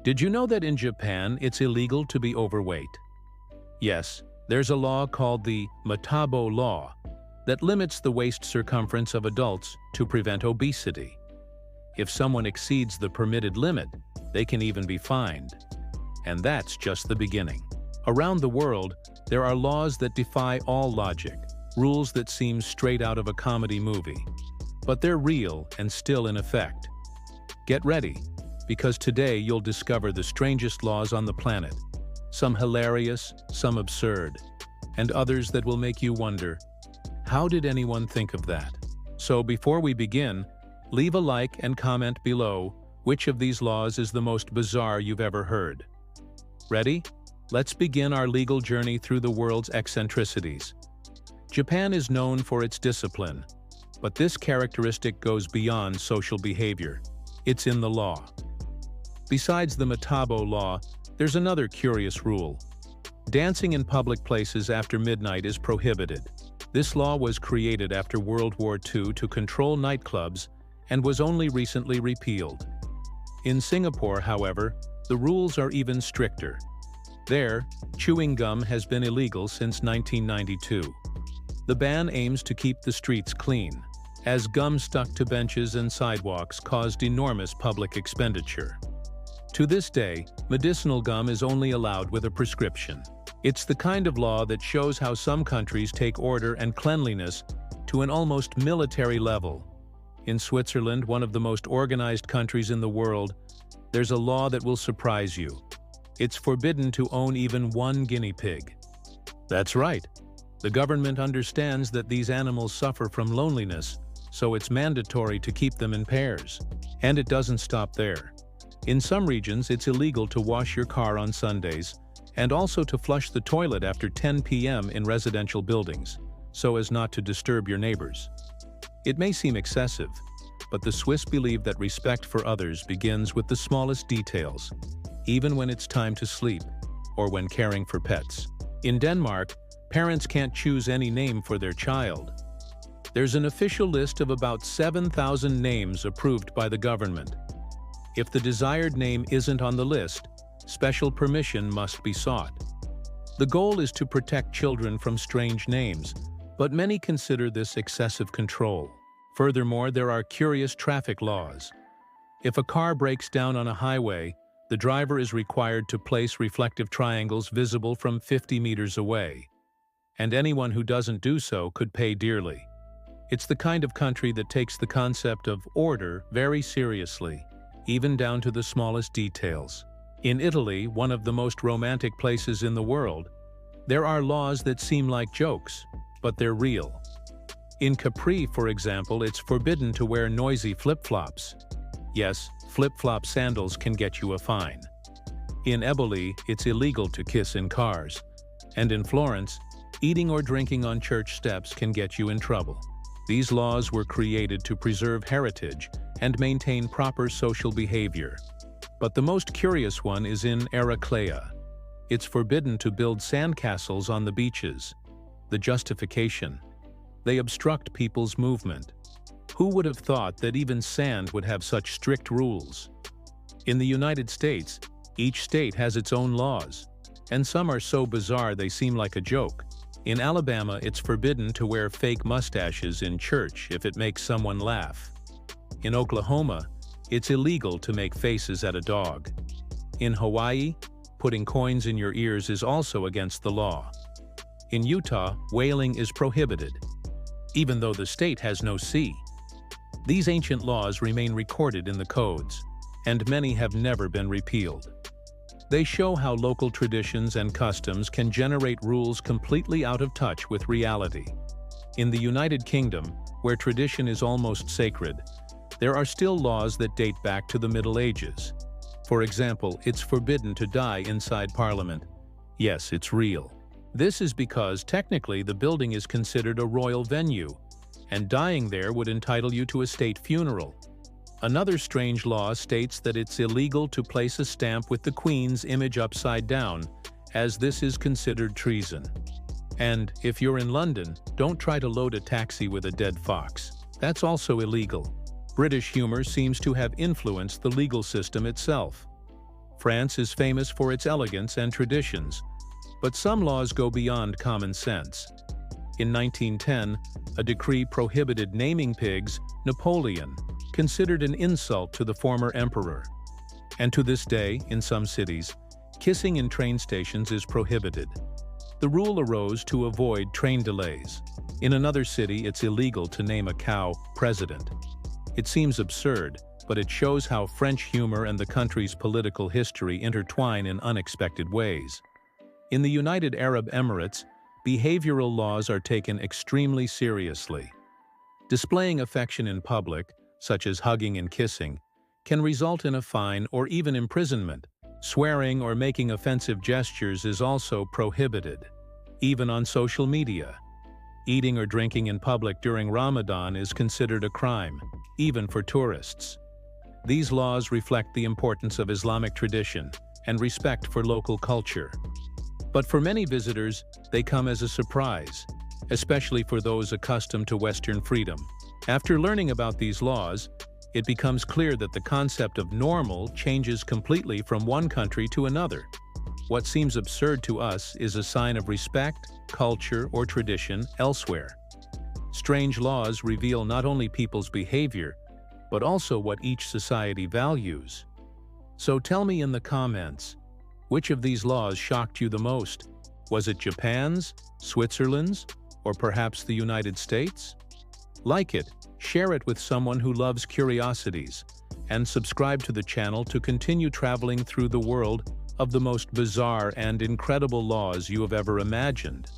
Did you know that in Japan it's illegal to be overweight? Yes, there's a law called the Metabo Law that limits the waist circumference of adults to prevent obesity. If someone exceeds the permitted limit, they can even be fined. And that's just the beginning. Around the world, there are laws that defy all logic, rules that seem straight out of a comedy movie. But they're real and still in effect. Get ready, because today you'll discover the strangest laws on the planet. Some hilarious, some absurd, and others that will make you wonder, how did anyone think of that? So before we begin, leave a like and comment below which of these laws is the most bizarre you've ever heard. Ready? Let's begin our legal journey through the world's eccentricities. Japan is known for its discipline, but this characteristic goes beyond social behavior. It's in the law. Besides the Metabo Law, there's another curious rule. Dancing in public places after midnight is prohibited. This law was created after World War II to control nightclubs and was only recently repealed. In Singapore, however, the rules are even stricter. There, chewing gum has been illegal since 1992. The ban aims to keep the streets clean, as gum stuck to benches and sidewalks caused enormous public expenditure. To this day, medicinal gum is only allowed with a prescription. It's the kind of law that shows how some countries take order and cleanliness to an almost military level. In Switzerland, one of the most organized countries in the world, there's a law that will surprise you. It's forbidden to own even one guinea pig. That's right. The government understands that these animals suffer from loneliness, so it's mandatory to keep them in pairs. And it doesn't stop there. In some regions, it's illegal to wash your car on Sundays, and also to flush the toilet after 10 p.m. in residential buildings, so as not to disturb your neighbors. It may seem excessive, but the Swiss believe that respect for others begins with the smallest details, even when it's time to sleep or when caring for pets. In Denmark, parents can't choose any name for their child. There's an official list of about 7,000 names approved by the government. If the desired name isn't on the list, special permission must be sought. The goal is to protect children from strange names, but many consider this excessive control. Furthermore, there are curious traffic laws. If a car breaks down on a highway, the driver is required to place reflective triangles visible from 50 meters away. And anyone who doesn't do so could pay dearly. It's the kind of country that takes the concept of order very seriously, even down to the smallest details. In Italy, one of the most romantic places in the world, there are laws that seem like jokes, but they're real. In Capri, for example, it's forbidden to wear noisy flip-flops. Yes, flip-flop sandals can get you a fine. In Eboli, it's illegal to kiss in cars. And in Florence, eating or drinking on church steps can get you in trouble. These laws were created to preserve heritage and maintain proper social behavior. But the most curious one is in Heraclea. It's forbidden to build sandcastles on the beaches. The justification: they obstruct people's movement. Who would have thought that even sand would have such strict rules? In the United States, each state has its own laws, and some are so bizarre they seem like a joke. In Alabama, it's forbidden to wear fake mustaches in church if it makes someone laugh. In Oklahoma, it's illegal to make faces at a dog. In Hawaii, putting coins in your ears is also against the law. In Utah, whaling is prohibited, even though the state has no sea. These ancient laws remain recorded in the codes, and many have never been repealed. They show how local traditions and customs can generate rules completely out of touch with reality. In the United Kingdom, where tradition is almost sacred, there are still laws that date back to the Middle Ages. For example, it's forbidden to die inside Parliament. Yes, it's real. This is because technically the building is considered a royal venue, and dying there would entitle you to a state funeral. Another strange law states that it's illegal to place a stamp with the Queen's image upside down, as this is considered treason. And if you're in London, don't try to load a taxi with a dead fox. That's also illegal. British humor seems to have influenced the legal system itself. France is famous for its elegance and traditions, but some laws go beyond common sense. In 1910, a decree prohibited naming pigs Napoleon, considered an insult to the former emperor. And to this day, in some cities, kissing in train stations is prohibited. The rule arose to avoid train delays. In another city, it's illegal to name a cow president. It seems absurd, but it shows how French humor and the country's political history intertwine in unexpected ways. In the United Arab Emirates, behavioral laws are taken extremely seriously. Displaying affection in public, such as hugging and kissing, can result in a fine or even imprisonment. Swearing or making offensive gestures is also prohibited, even on social media. Eating or drinking in public during Ramadan is considered a crime, even for tourists. These laws reflect the importance of Islamic tradition and respect for local culture. But for many visitors, they come as a surprise, especially for those accustomed to Western freedom. After learning about these laws, it becomes clear that the concept of normal changes completely from one country to another. What seems absurd to us is a sign of respect, culture, or tradition elsewhere. Strange laws reveal not only people's behavior, but also what each society values. So tell me in the comments, which of these laws shocked you the most? Was it Japan's, Switzerland's, or perhaps the United States? Like it, share it with someone who loves Curiosities, and subscribe to the channel to continue traveling through the world of the most bizarre and incredible laws you have ever imagined.